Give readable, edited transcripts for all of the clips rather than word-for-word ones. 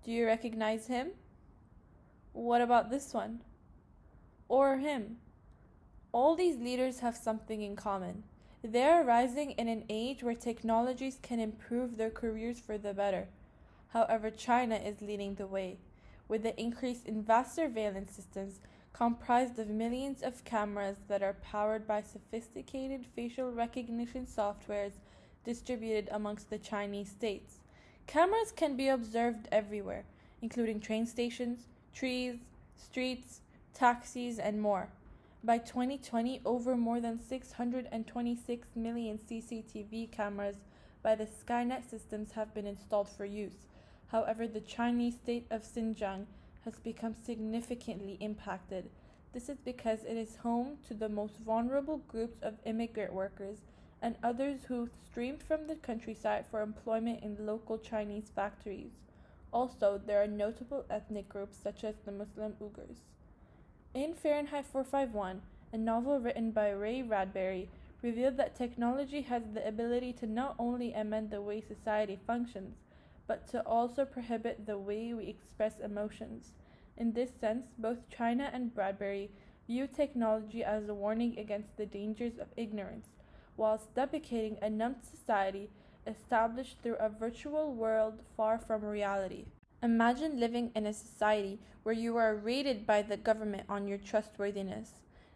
Do you recognize him? What about this one? Or him? All these leaders have something in common. They are rising in an age where technologies can improve their careers for the better. However, China is leading the way, with the increase in vast surveillance systems comprised of millions of cameras that are powered by sophisticated facial recognition softwares distributed amongst the Chinese states. Cameras can be observed everywhere, including train stations, trees, streets, taxis, and more. By 2020, over more than 626 million CCTV cameras by the Skynet systems have been installed for use. However, the Chinese state of Xinjiang has become significantly impacted. This is because it is home to the most vulnerable groups of immigrant workers and others who streamed from the countryside for employment in local Chinese factories. Also, there are notable ethnic groups such as the Muslim Uyghurs. In Fahrenheit 451, a novel written by Ray Bradbury revealed that technology has the ability to not only amend the way society functions, but to also prohibit the way we express emotions. In this sense, both China and Bradbury view technology as a warning against the dangers of ignorance, whilst deprecating a numbed society established through a virtual world far from reality. Imagine living in a society where you are rated by the government on your trustworthiness.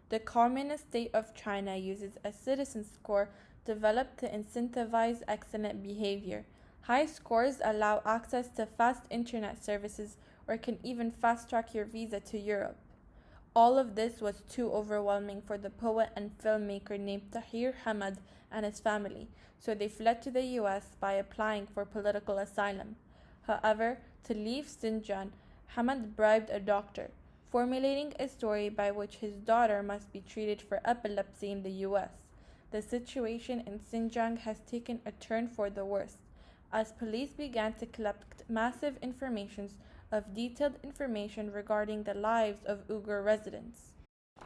The Communist state of China uses a citizen score developed to incentivize excellent behavior. High scores allow access to fast internet services or can even fast-track your visa to Europe. All of this was too overwhelming for the poet and filmmaker named Tahir Hamad and his family, so they fled to the US by applying for political asylum. However, to leave Xinjiang, Hamad bribed a doctor, formulating a story by which his daughter must be treated for epilepsy in the US. The situation in Xinjiang has taken a turn for the worse, as police began to collect massive informations of detailed information regarding the lives of Uyghur residents.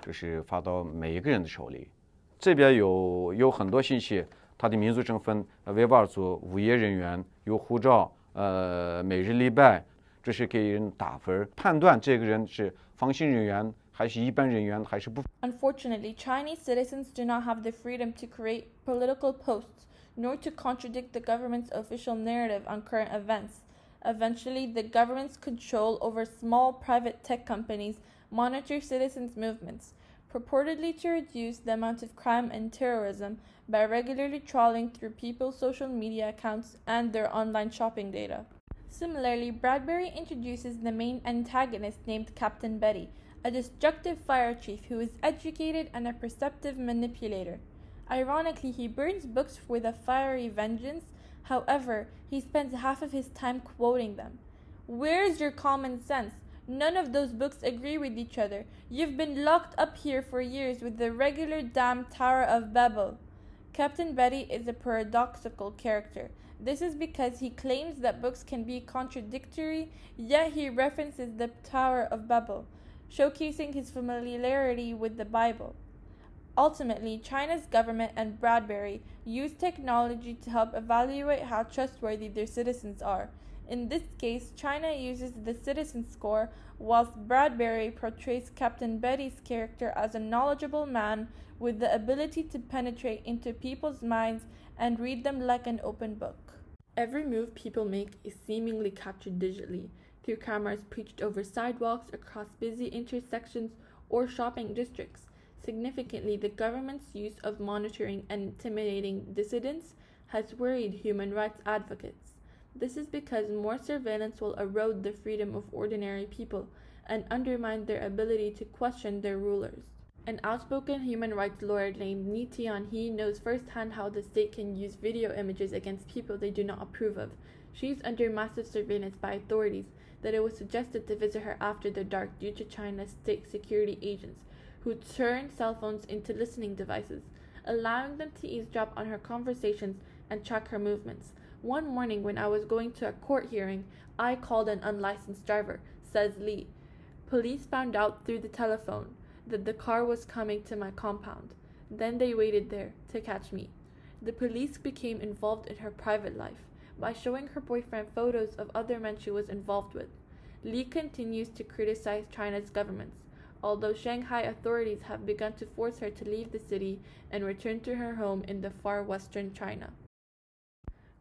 就是发到每一个人的手里，这边有很多信息，它的民族身份、维吾尔族、无业人员、有护照、每日礼拜，这是给人打分，判断这个人是防行人员还是一般人员还是不。Unfortunately, Chinese citizens do not have the freedom to create political posts, nor to contradict the government's official narrative on current events. Eventually, the government's control over small private tech companies monitor citizens' movements, purportedly to reduce the amount of crime and terrorism by regularly trawling through people's social media accounts and their online shopping data. Similarly, Bradbury introduces the main antagonist named Captain Betty, a destructive fire chief who is educated and a perceptive manipulator. Ironically, he burns books with a fiery vengeance. However, he spends half of his time quoting them. Where's your common sense? None of those books agree with each other. You've been locked up here for years with the regular damn Tower of Babel. Captain Betty is a paradoxical character. This is because he claims that books can be contradictory, yet he references the Tower of Babel, showcasing his familiarity with the Bible. Ultimately, China's government and Bradbury use technology to help evaluate how trustworthy their citizens are. In this case, China uses the citizen score, whilst Bradbury portrays Captain Betty's character as a knowledgeable man with the ability to penetrate into people's minds and read them like an open book. Every move people make is seemingly captured digitally, through cameras perched over sidewalks, across busy intersections, or shopping districts. Significantly, the government's use of monitoring and intimidating dissidents has worried human rights advocates. This is because more surveillance will erode the freedom of ordinary people and undermine their ability to question their rulers. An outspoken human rights lawyer named Ni Tianhe knows firsthand how the state can use video images against people they do not approve of. She is under massive surveillance by authorities that it was suggested to visit her after the dark due to China's state security agents, who turn cell phones into listening devices, allowing them to eavesdrop on her conversations and track her movements. One morning when I was going to a court hearing, I called an unlicensed driver, says Lee. Police found out through the telephone that the car was coming to my compound. Then they waited there to catch me. The police became involved in her private life, by showing her boyfriend photos of other men she was involved with. Li continues to criticize China's governments, although Shanghai authorities have begun to force her to leave the city and return to her home in the far western China.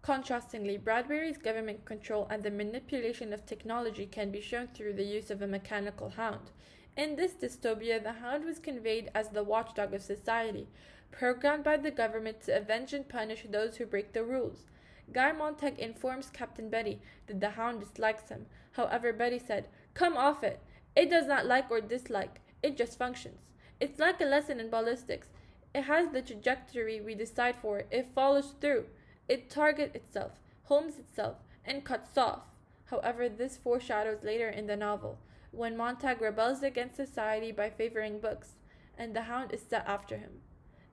Contrastingly, Bradbury's government control and the manipulation of technology can be shown through the use of a mechanical hound. In this dystopia, the hound was conveyed as the watchdog of society, programmed by the government to avenge and punish those who break the rules. Guy Montag informs Captain Betty that the hound dislikes him. However, Betty said, "Come off it. It does not like or dislike. It just functions. It's like a lesson in ballistics. It has the trajectory we decide for it. It follows through. It targets itself, homes itself, and cuts off." However, this foreshadows later in the novel, when Montag rebels against society by favoring books, and the hound is set after him.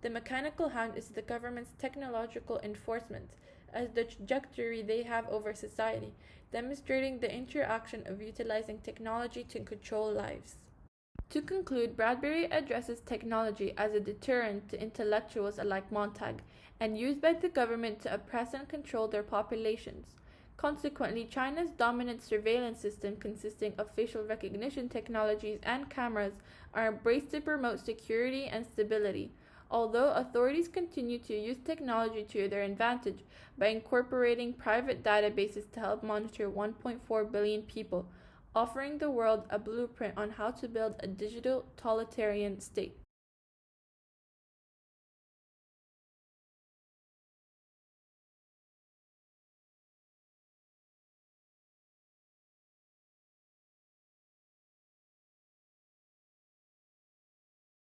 The mechanical hound is the government's technological enforcement, as the trajectory they have over society, demonstrating the interaction of utilizing technology to control lives. To conclude, Bradbury addresses technology as a deterrent to intellectuals like Montag, and used by the government to oppress and control their populations. Consequently, China's dominant surveillance system, consisting of facial recognition technologies and cameras, are embraced to promote security and stability, although authorities continue to use technology to their advantage by incorporating private databases to help monitor 1.4 billion people, offering the world a blueprint on how to build a digital totalitarian state.